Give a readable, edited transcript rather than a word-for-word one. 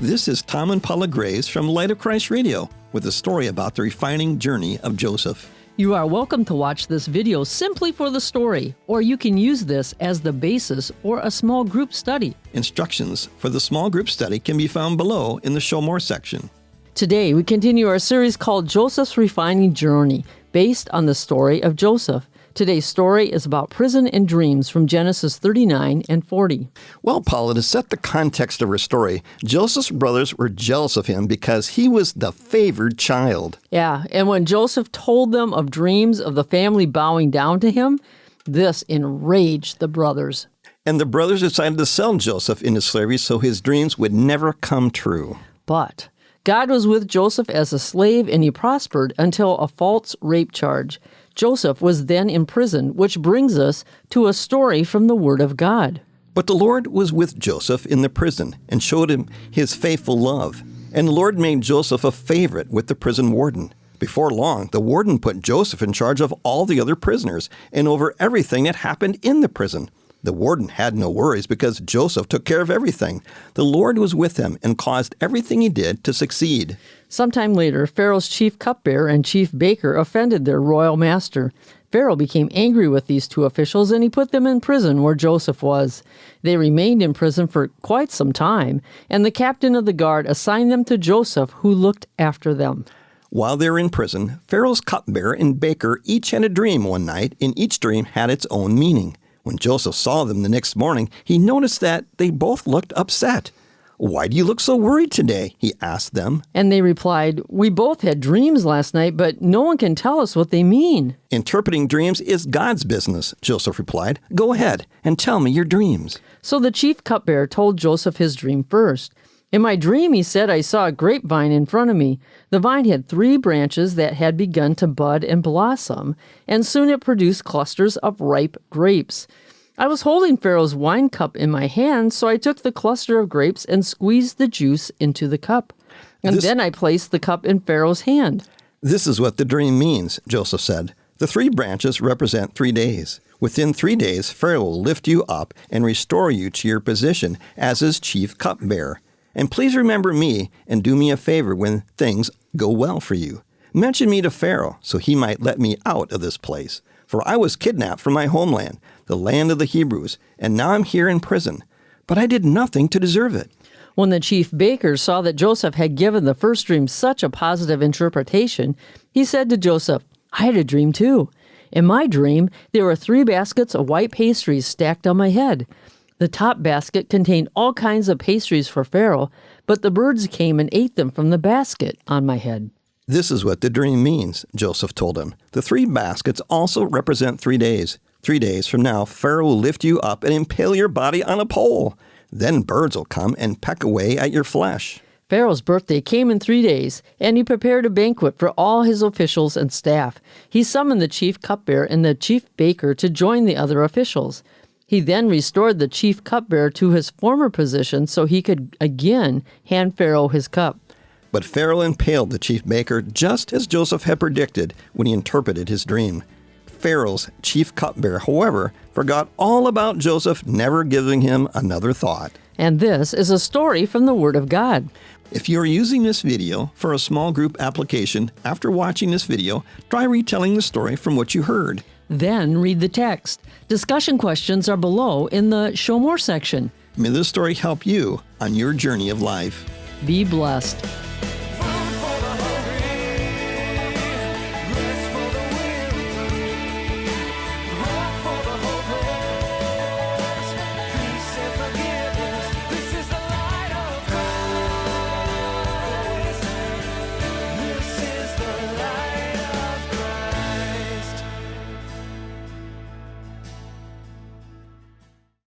This is Tom and Paula Graves from Light of Christ Radio with a story about the refining journey of Joseph. You are welcome to watch this video simply for the story, or you can use this as the basis for a small group study. Instructions for the small group study can be found below in the Show More section. Today, we continue our series called Joseph's Refining Journey, based on the story of Joseph. Today's story is about prison and dreams from Genesis 39 and 40. Well, Paula, to set the context of our story, Joseph's brothers were jealous of him because he was the favored child. Yeah, and when Joseph told them of dreams of the family bowing down to him, this enraged the brothers. And the brothers decided to sell Joseph into slavery so his dreams would never come true. But God was with Joseph as a slave, and he prospered until a false rape charge. Joseph was then in prison, which brings us to a story from the Word of God. But the Lord was with Joseph in the prison and showed him his faithful love. And the Lord made Joseph a favorite with the prison warden. Before long, the warden put Joseph in charge of all the other prisoners and over everything that happened in the prison. The warden had no worries because Joseph took care of everything. The Lord was with him and caused everything he did to succeed. Sometime later, Pharaoh's chief cupbearer and chief baker offended their royal master. Pharaoh became angry with these two officials, and he put them in prison where Joseph was. They remained in prison for quite some time, and the captain of the guard assigned them to Joseph, who looked after them. While they were in prison, Pharaoh's cupbearer and baker each had a dream one night, and each dream had its own meaning. When Joseph saw them the next morning, he noticed that they both looked upset. "Why do you look so worried today?" he asked them. And they replied, "We both had dreams last night, but no one can tell us what they mean." "Interpreting dreams is God's business," Joseph replied. "Go ahead and tell me your dreams." So the chief cupbearer told Joseph his dream first. "In my dream," he said, "I saw a grapevine in front of me. The vine had 3 branches that had begun to bud and blossom, and soon it produced clusters of ripe grapes. I was holding Pharaoh's wine cup in my hand, so I took the cluster of grapes and squeezed the juice into the cup. And then I placed the cup in Pharaoh's hand." "This is what the dream means," Joseph said. "The 3 branches represent 3 days. Within 3 days, Pharaoh will lift you up and restore you to your position as his chief cupbearer. And please remember me and do me a favor when things go well for you. Mention me to Pharaoh so he might let me out of this place. For I was kidnapped from my homeland, the land of the Hebrews, and now I'm here in prison. But I did nothing to deserve it." When the chief baker saw that Joseph had given the first dream such a positive interpretation, he said to Joseph, "I had a dream too. In my dream, there were 3 baskets of white pastries stacked on my head. The top basket contained all kinds of pastries for Pharaoh, but the birds came and ate them from the basket on my head." "This is what the dream means," Joseph told him. "The 3 baskets also represent 3 days. 3 days from now, Pharaoh will lift you up and impale your body on a pole. Then birds will come and peck away at your flesh." Pharaoh's birthday came in 3 days, and he prepared a banquet for all his officials and staff. He summoned the chief cupbearer and the chief baker to join the other officials. He then restored the chief cupbearer to his former position so he could again hand Pharaoh his cup. But Pharaoh impaled the chief baker just as Joseph had predicted when he interpreted his dream. Pharaoh's chief cupbearer, however, forgot all about Joseph, never giving him another thought. And this is a story from the Word of God. If you are using this video for a small group application, after watching this video, try retelling the story from what you heard. Then read the text. Discussion questions are below in the Show More section. May this story help you on your journey of life. Be blessed.